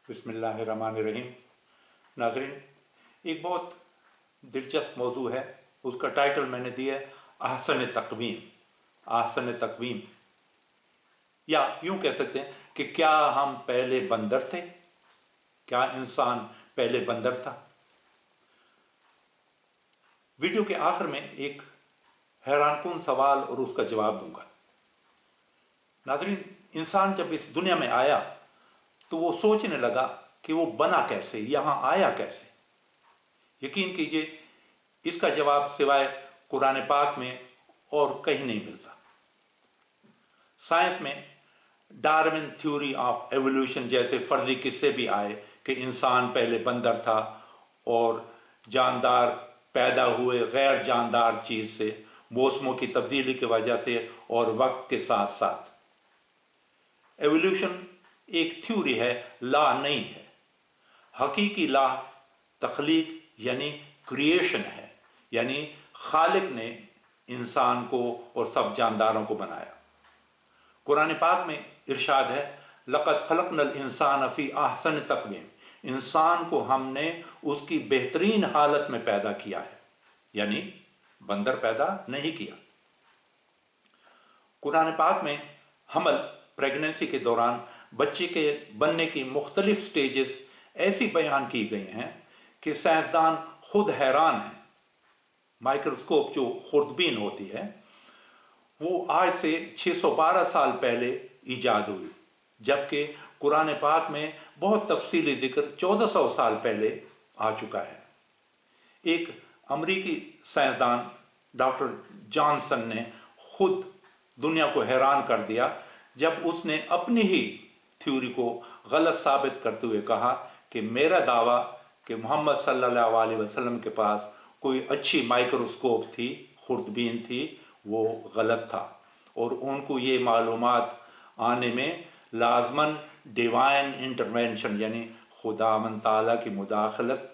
बिस्मिल्लाहिर्रहमानिर्रहीम। नाज़रीन, एक बहुत दिलचस्प मौजू है, उसका टाइटल मैंने दिया है अहसन तक़वीम। अहसन तक़वीम, या यूँ कह सकते हैं कि क्या हम पहले बंदर थे? क्या इंसान पहले बंदर था? वीडियो के आखिर में एक हैरानकुन सवाल और उसका जवाब दूंगा। नाज़रीन, इंसान जब इस दुनिया में आया तो वो सोचने लगा कि वो बना कैसे, यहाँ आया कैसे। यकीन कीजिए, इसका जवाब सिवाय कुरान पाक में और कहीं नहीं मिलता। साइंस में डार्विन थ्योरी ऑफ एवोल्यूशन जैसे फर्जी किस्से भी आए कि इंसान पहले बंदर था और जानदार पैदा हुए गैर जानदार चीज़ से, मौसमों की तब्दीली की वजह से और वक्त के साथ साथ। एवोल्यूशन एक थ्योरी है, लॉ नहीं है। हकीकी लॉ तख्लीक यानी क्रिएशन है, यानी खालिक ने इंसान को और सब जानदारों को बनाया। कुरान पाक में इरशाद है, लक़द खलक़नल इंसान फ़ी अहसन तक़वीम। इंसान को हमने उसकी बेहतरीन हालत में पैदा किया है, यानी बंदर पैदा नहीं किया। कुरान पाक में हमल, प्रेगनेंसी के दौरान बच्चे के बनने की मुख्तलिफ स्टेजेस ऐसी बयान की गई हैं कि साइंसदान खुद हैरान हैं। माइक्रोस्कोप जो खुर्दबीन होती है वो आज से 612 साल पहले ईजाद हुई, जबकि कुरान पाक में बहुत तफसीली जिक्र 1400 साल पहले आ चुका है। एक अमरीकी साइंसदान डॉक्टर जॉनसन ने खुद दुनिया को हैरान कर दिया जब उसने अपनी ही थ्योरी को गलत साबित करते हुए कहा कि मेरा दावा कि मोहम्मद सल्लल्लाहु अलैहि वसल्लम के पास कोई अच्छी माइक्रोस्कोप थी, खुर्दबीन थी, वो गलत था और उनको ये मालूमात आने में लाजमन डिवाइन इंटरवेंशन यानी खुदावंद ताला की मुदाखलत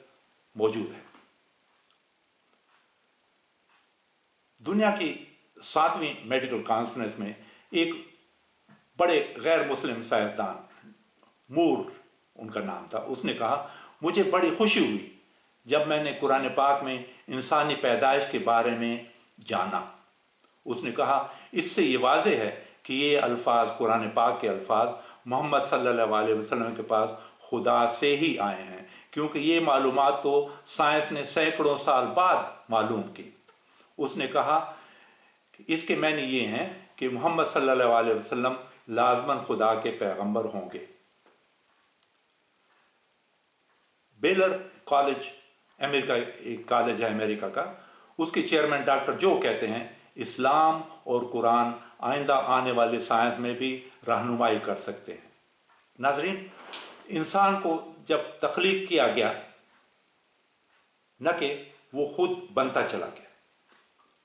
मौजूद है। दुनिया की 7वीं मेडिकल कॉन्फ्रेंस में एक बड़े गैर मुस्लिम साइंसदान, मूर उनका नाम था, उसने कहा, मुझे बड़ी खुशी हुई जब मैंने कुरान पाक में इंसानी पैदाइश के बारे में जाना। उसने कहा, इससे ये वाज़ेह है कि ये अल्फाज, कुरान पाक के अल्फाज मोहम्मद सल्लल्लाहु अलैहि वसल्लम के पास खुदा से ही आए हैं, क्योंकि ये मालूमात तो साइंस ने सैकड़ों साल बाद मालूम की। उसने कहा कि इसके मानी ये हैं कि मोहम्मद सल्लल्लाहु अलैहि वसल्लम लाजमन खुदा के पैगंबर होंगे। बेलर कॉलेज अमेरिका, एक कॉलेज है अमेरिका का, उसके चेयरमैन डॉक्टर जो कहते हैं, इस्लाम और कुरान आइंदा आने वाले साइंस में भी रहनुमाई कर सकते हैं। नाजरीन, इंसान को जब तख्लीक किया गया, न कि वो खुद बनता चला गया।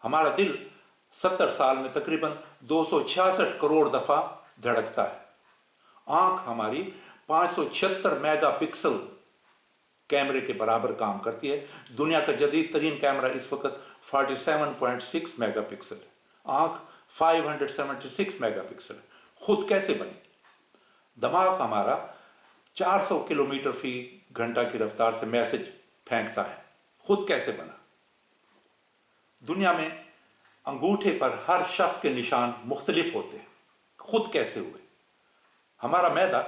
हमारा दिल 70 साल में तकरीबन 266 करोड़ दफ़ा धड़कता है। आँख हमारी 576 मेगापिक्सल कैमरे के बराबर काम करती है। दुनिया का जदीद तरीन कैमरा इस वक्त 47.6 मेगापिक्सल है। आँख 576 मेगापिक्सल है। खुद कैसे बनी? दिमाग हमारा 400 किलोमीटर फी घंटा की रफ्तार से मैसेज फेंकता है। खुद कैसे बना? दुनिया में अंगूठे पर हर शख्स के निशान मुख्तलिफ होते हैं। खुद कैसे हुए? हमारा मैदा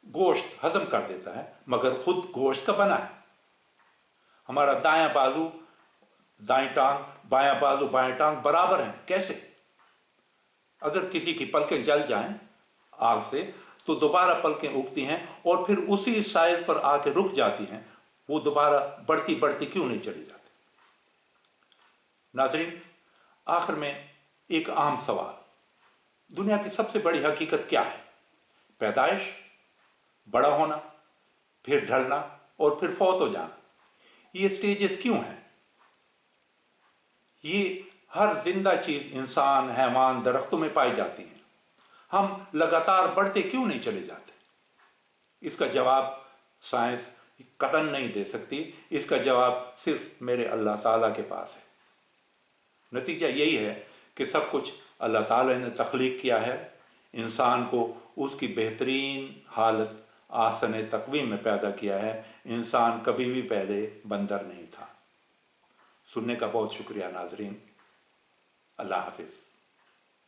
गोश्त हजम कर देता है, मगर खुद गोश्त का बना है। हमारा दायां बाजू दाएं टांग, बायां बाजू बाएं टांग बराबर हैं। कैसे? अगर किसी की पलकें जल जाएं आग से तो दोबारा पलकें उगती हैं और फिर उसी साइज पर आके रुक जाती हैं। वो दोबारा बढ़ती बढ़ती क्यों नहीं चली जाती? नाजरीन, आखिर में एक आम सवाल, दुनिया की सबसे बड़ी हकीकत क्या है? पैदाइश, बड़ा होना, फिर ढलना और फिर फौत हो जाना। ये स्टेजेस क्यों हैं? ये हर जिंदा चीज, इंसान, हैवान, दरख्तों में पाई जाती हैं। हम लगातार बढ़ते क्यों नहीं चले जाते? इसका जवाब साइंस कतई नहीं दे सकती। इसका जवाब सिर्फ मेरे अल्लाह ताला के पास है। नतीजा यही है कि सब कुछ अल्लाह ताला ने तख्लीक किया है। इंसान को उसकी बेहतरीन हालत आसन तकवीम में पैदा किया है। इंसान कभी भी पहले बंदर नहीं था। सुनने का बहुत शुक्रिया नाजरीन। अल्लाह हाफिज़।